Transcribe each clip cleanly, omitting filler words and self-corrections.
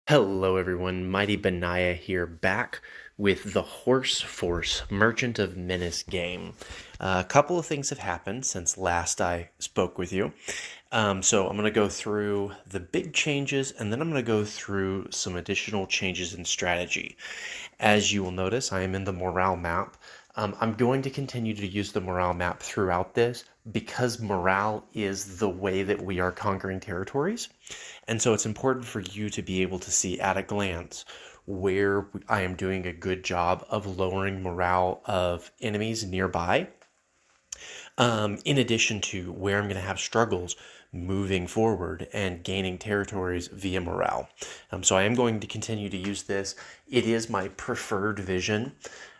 Hello everyone, Mighty Benaya here, back with the Horse Force Merchant of Menace game. A couple of things have happened since last I spoke with you. So I'm going to go through the big changes, and then I'm going to go through some additional changes in strategy. As you will notice, I am in the morale map. I'm going to continue to use the morale map throughout this because morale is the way that we are conquering territories. And so it's important for you to be able to see at a glance where I am doing a good job of lowering morale of enemies nearby, in addition to where I'm going to have struggles moving forward and gaining territories via morale. So I am going to continue to use this. It is my preferred vision,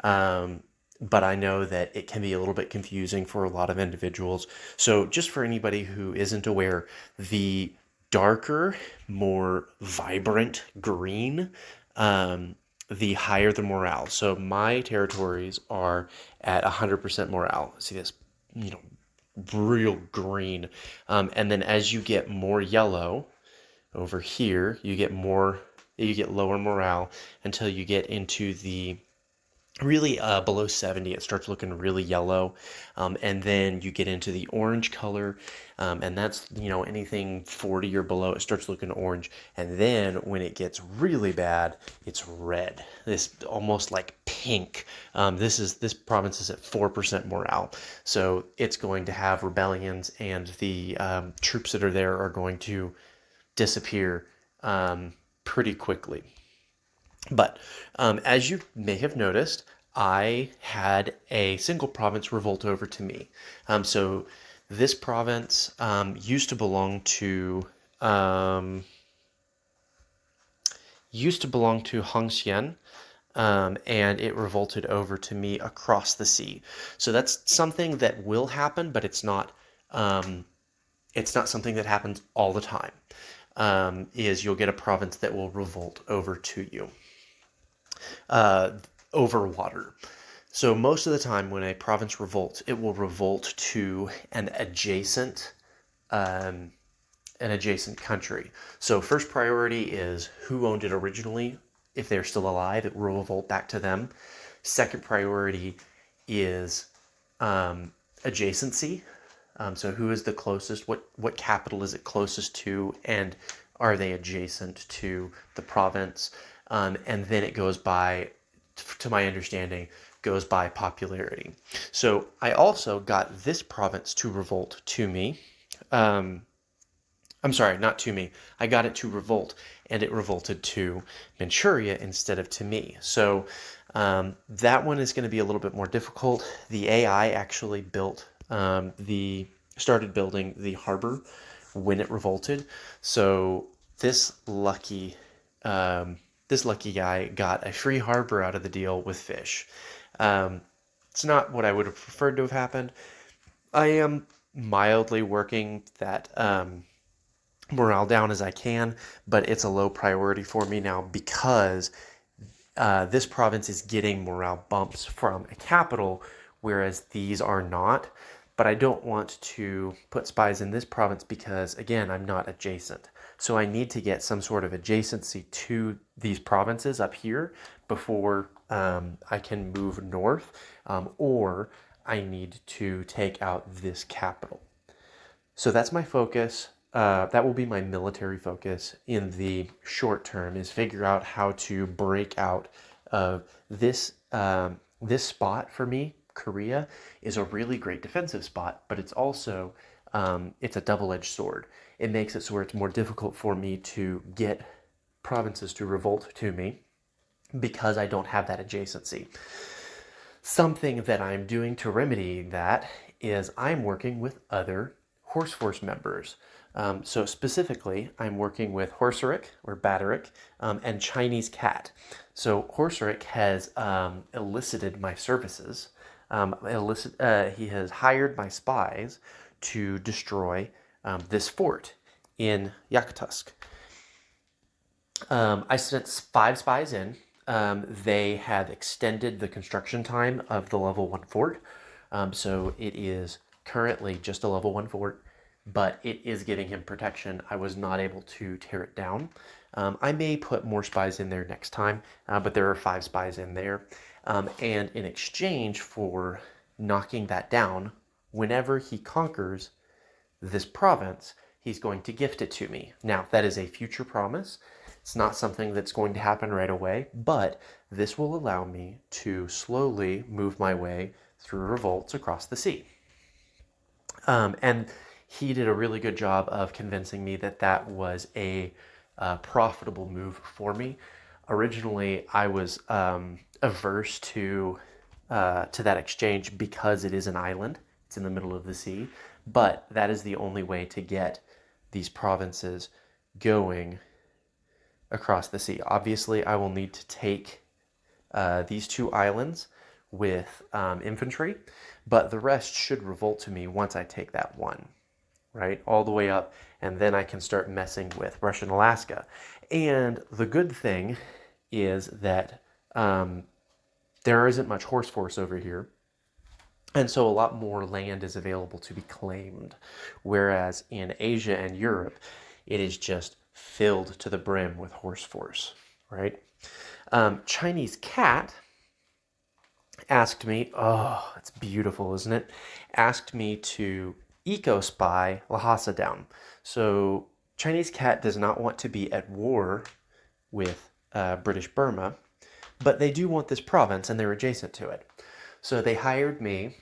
but I know that it can be a little bit confusing for a lot of individuals. So just for anybody who isn't aware, the darker, more vibrant green, the higher the morale. So my territories are at 100% morale. See this, you know, real green. And then as you get more yellow over here, you get lower morale until you get into the really below 70. It starts looking really yellow, and then you get into the orange color, and that's anything 40 or below, it starts looking orange. And then when it gets really bad, it's red, this almost like pink. This province is at 4% morale, so it's going to have rebellions, and the troops that are there are going to disappear pretty quickly. But as you may have noticed, I had a single province revolt over to me. So this province used to belong to Hongxian, and it revolted over to me across the sea. So that's something that will happen, but it's not something that happens all the time. Is you'll get a province that will revolt over to you over water. So most of the time when a province revolts, it will revolt to um, an adjacent country. So first priority is who owned it originally. If they're still alive, it will revolt back to them. Second priority is adjacency. So who is the closest? What capital is it closest to, and are they adjacent to the province? And then it goes by, to my understanding, goes by popularity. So I also got this province to revolt to me. I'm sorry, not to me. I got it to revolt, and it revolted to Manchuria instead of to me. So that one is going to be a little bit more difficult. The AI actually started building the harbor when it revolted. So this lucky guy got a free harbor out of the deal with fish. It's not what I would have preferred to have happened. I am mildly working that morale down as I can, but it's a low priority for me now because this province is getting morale bumps from a capital, whereas these are not. But I don't want to put spies in this province because, again, I'm not adjacent. So I need to get some sort of adjacency to these provinces up here before I can move north, or I need to take out this capital. So that's my focus. That will be my military focus in the short term, is figure out how to break out of this spot. For me, Korea is a really great defensive spot, but it's also it's a double-edged sword. It makes it so where it's more difficult for me to get provinces to revolt to me because I don't have that adjacency. Something that I'm doing to remedy that is I'm working with other Horse Force members. So specifically, I'm working with Horseric or Batteric and Chinese Cat. So Horseric has elicited my services. He has hired my spies to destroy this fort in Yakutsk. I sent 5 spies in. They have extended the construction time of the level 1 fort. So it is currently just a level 1 fort. but it is getting him protection. I was not able to tear it down. I may put more spies in there next time, but there are 5 spies in there. And in exchange for knocking that down, whenever he conquers this province, he's going to gift it to me. Now, that is a future promise. It's not something that's going to happen right away, but this will allow me to slowly move my way through revolts across the sea. And he did a really good job of convincing me that that was a profitable move for me. Originally, I was averse to that exchange because it is an island. It's in the middle of the sea, but that is the only way to get these provinces going across the sea. Obviously, I will need to take these 2 islands with infantry, but the rest should revolt to me once I take that one, right? All the way up, and then I can start messing with Russian Alaska. And the good thing is that there isn't much horse force over here, and so a lot more land is available to be claimed. Whereas in Asia and Europe, it is just filled to the brim with horse force, right? Chinese cat asked me, oh, it's beautiful, isn't it? Asked me to eco spy Lhasa down. So Chinese cat does not want to be at war with British Burma, but they do want this province and they're adjacent to it. So they hired me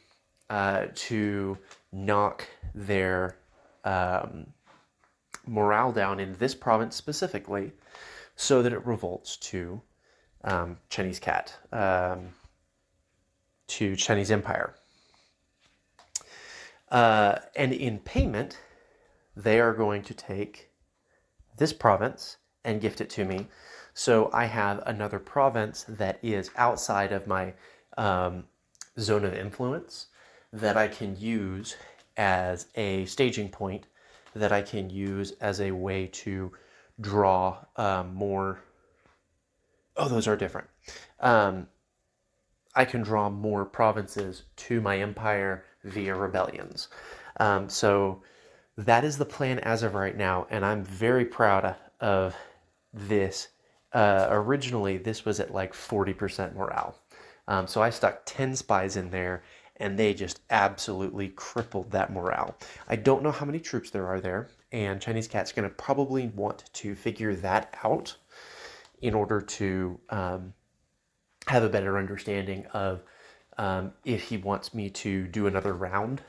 to knock their morale down in this province specifically so that it revolts to Chinese cat, to Chinese Empire. And in payment, they are going to take this province and gift it to me. So I have another province that is outside of my zone of influence that I can use as a staging point, that I can use as a way to draw more. Oh, those are different. I can draw more provinces to my empire via rebellions. So that is the plan as of right now, and I'm very proud of this. Originally, this was at like 40% morale. So I stuck 10 spies in there, and they just absolutely crippled that morale. I don't know how many troops there are there, and Chinese Cat's going to probably want to figure that out in order to have a better understanding of if he wants me to do another round.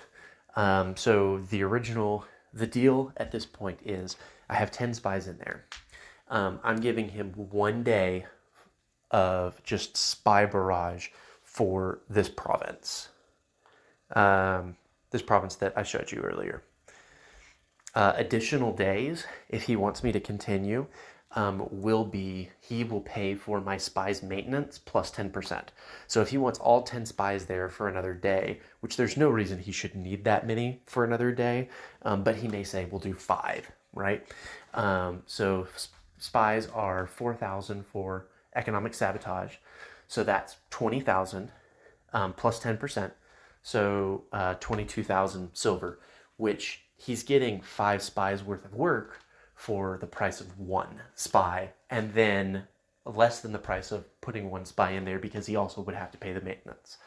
So the deal at this point is I have 10 spies in there. I'm giving him 1 day of just spy barrage for this province. This province that I showed you earlier. Additional days, if he wants me to continue, he will pay for my spies maintenance plus 10%. So if he wants all 10 spies there for another day, which there's no reason he should need that many for another day, but he may say we'll do 5, right? So spies are 4,000 for economic sabotage. So that's 20,000 plus 10%. So 22,000 silver, which he's getting 5 spies worth of work for the price of 1 spy, and then less than the price of putting 1 spy in there because he also would have to pay the maintenance.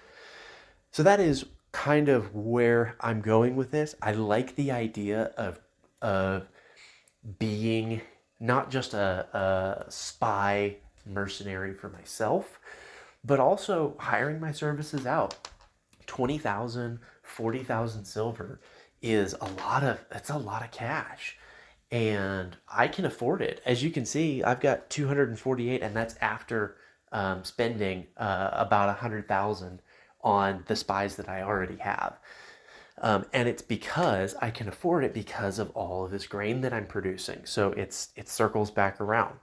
So that is kind of where I'm going with this. I like the idea of being not just a spy mercenary for myself, but also hiring my services out. 20,000, 40,000 silver is a lot of cash. And I can afford it. As you can see, I've got 248, and that's after spending about 100,000 on the spies that I already have. And it's because I can afford it because of all of this grain that I'm producing. So it circles back around.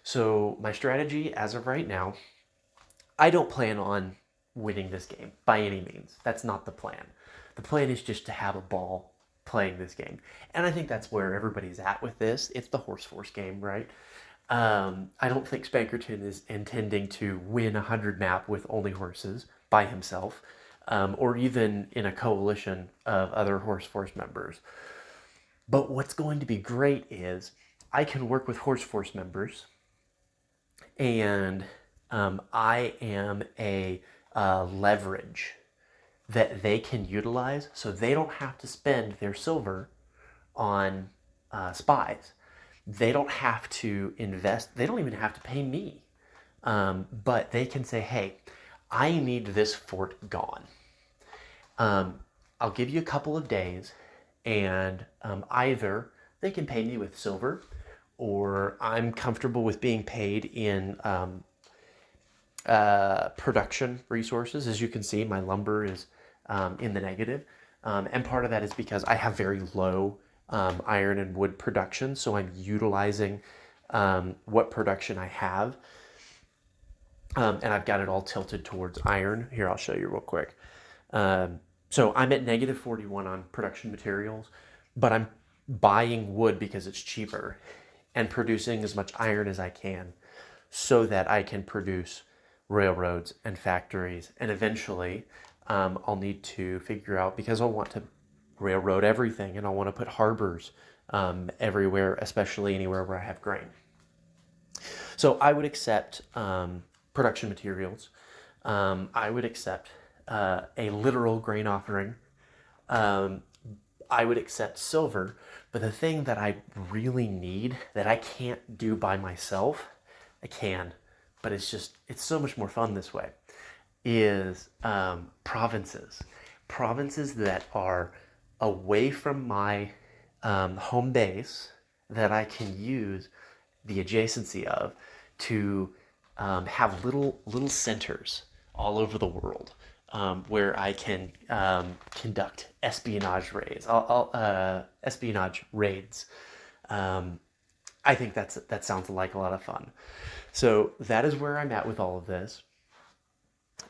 So my strategy as of right now, I don't plan on winning this game by any means. That's not the plan. The plan is just to have a ball playing this game. And I think that's where everybody's at with this. It's the horse force game, right? I don't think Spankerton is intending to win a 100 map with only horses by himself, or even in a coalition of other horse force members. But what's going to be great is I can work with Horse Force members, and I am a leverage that they can utilize so they don't have to spend their silver on spies. They don't have to invest, they don't even have to pay me. But they can say, hey, I need this fort gone. I'll give you a couple of days, and either they can pay me with silver, or I'm comfortable with being paid in production resources. As you can see, my lumber is in the negative. And part of that is because I have very low iron and wood production, so I'm utilizing what production I have. And I've got it all tilted towards iron. Here, I'll show you real quick. So I'm at negative 41 on production materials, but I'm buying wood because it's cheaper and producing as much iron as I can so that I can produce railroads and factories. And eventually, I'll need to figure out, because I'll want to railroad everything and I want to put harbors everywhere, especially anywhere where I have grain. So I would accept production materials. I would accept a literal grain offering. I would accept silver. But the thing that I really need that I can't do by myself, I can, but it's so much more fun this way, is provinces. Provinces that are away from my home base that I can use the adjacency of to have little centers all over the world where I can conduct espionage raids. Espionage raids. I think that sounds like a lot of fun. So that is where I'm at with all of this.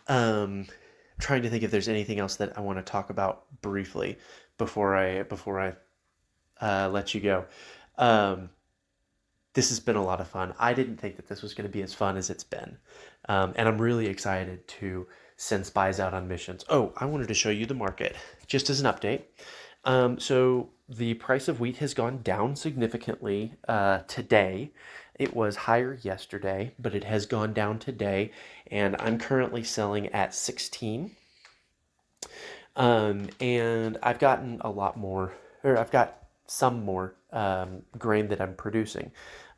Trying to think if there's anything else that I want to talk about briefly before I let you go. This has been a lot of fun. I didn't think that this was going to be as fun as it's been. And I'm really excited to send spies out on missions. Oh, I wanted to show you the market, just as an update. So the price of wheat has gone down significantly today. It was higher yesterday, but it has gone down today. And I'm currently selling at 16. And I've gotten a lot more, or I've got some more grain that I'm producing.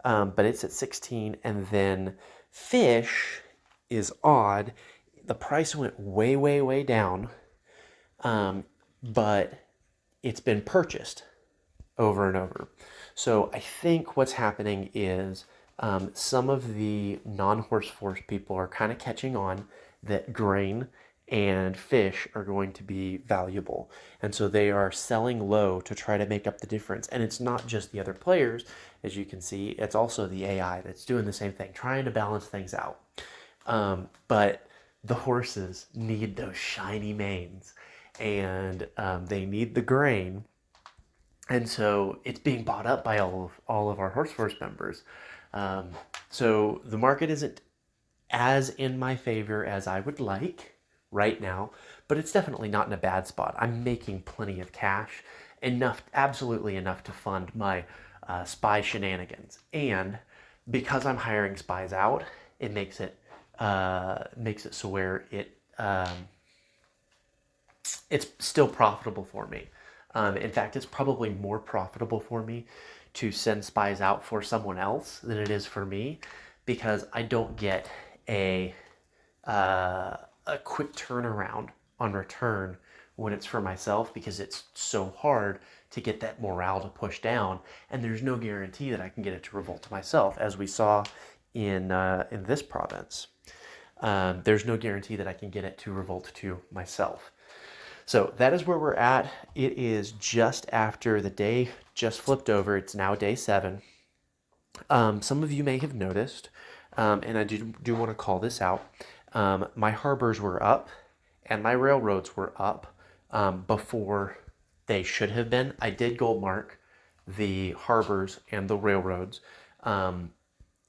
But it's at 16. And then fish is odd. The price went way, way, way down. But it's been purchased over and over. So I think what's happening is some of the non-horse force people are kind of catching on that grain and fish are going to be valuable. And so they are selling low to try to make up the difference. And it's not just the other players, as you can see, it's also the AI that's doing the same thing, trying to balance things out. But the horses need those shiny manes, and they need the grain. And so it's being bought up by all of our horse force members. So the market isn't as in my favor as I would like right now, but it's definitely not in a bad spot. I'm making plenty of cash, enough, absolutely enough to fund my spy shenanigans. And because I'm hiring spies out, it makes it so where it's still profitable for me. In fact, it's probably more profitable for me to send spies out for someone else than it is for me, because I don't get a quick turnaround on return when it's for myself, because it's so hard to get that morale to push down, and there's no guarantee that I can get it to revolt to myself, as we saw in this province. There's no guarantee that I can get it to revolt to myself. So that is where we're at. It is just after the day just flipped over. It's now day 7. Some of you may have noticed, and I do want to call this out, my harbors were up and my railroads were up before they should have been. I did gold mark the harbors and the railroads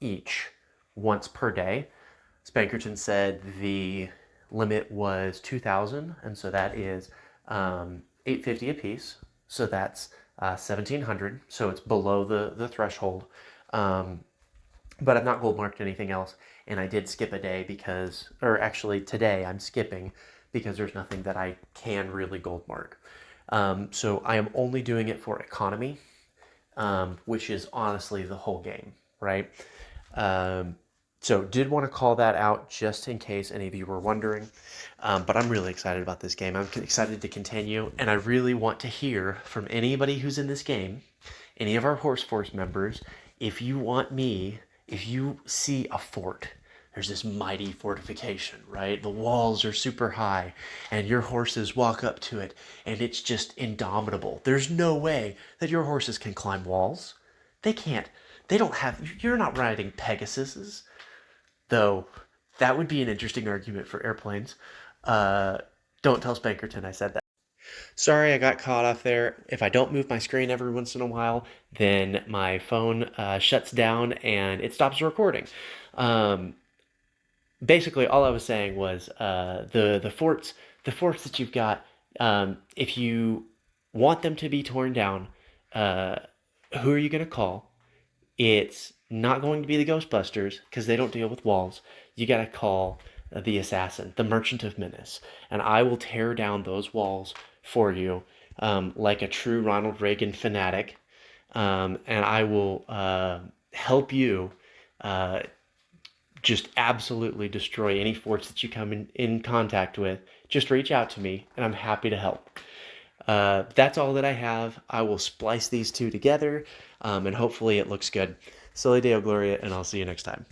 each once per day. Spankerton said the limit was 2,000, and so that is $850 a piece. So that's 1700, so it's below the threshold. Um, but I've not gold marked anything else. And I did skip a day because, or actually today I'm skipping because there's nothing that I can really gold mark. So I am only doing it for economy, which is honestly the whole game, right? Um, so did want to call that out just in case any of you were wondering. But I'm really excited about this game. I'm excited to continue, and I really want to hear from anybody who's in this game, any of our Horse Force members, if you want me, if you see a fort, there's this mighty fortification, right? The walls are super high, and your horses walk up to it, and it's just indomitable. There's no way that your horses can climb walls. They can't. They don't have. You're not riding Pegasuses, though. That would be an interesting argument for airplanes. Uh, don't tell Spankerton I said that. Sorry, I got caught off there. If I don't move my screen every once in a while, then my phone shuts down and it stops recording. Um, Basically, all I was saying was the forts that you've got. If you want them to be torn down, uh, who are you going to call? It's not going to be the Ghostbusters because they don't deal with walls. You got to call the assassin, the Merchant of Menace, and I will tear down those walls for you like a true Ronald Reagan fanatic, and I will help you uh, just absolutely destroy any forts that you come in contact with. Just reach out to me, and I'm happy to help. That's all that I have. I will splice these two together, and hopefully it looks good. Soli Deo Gloria, and I'll see you next time.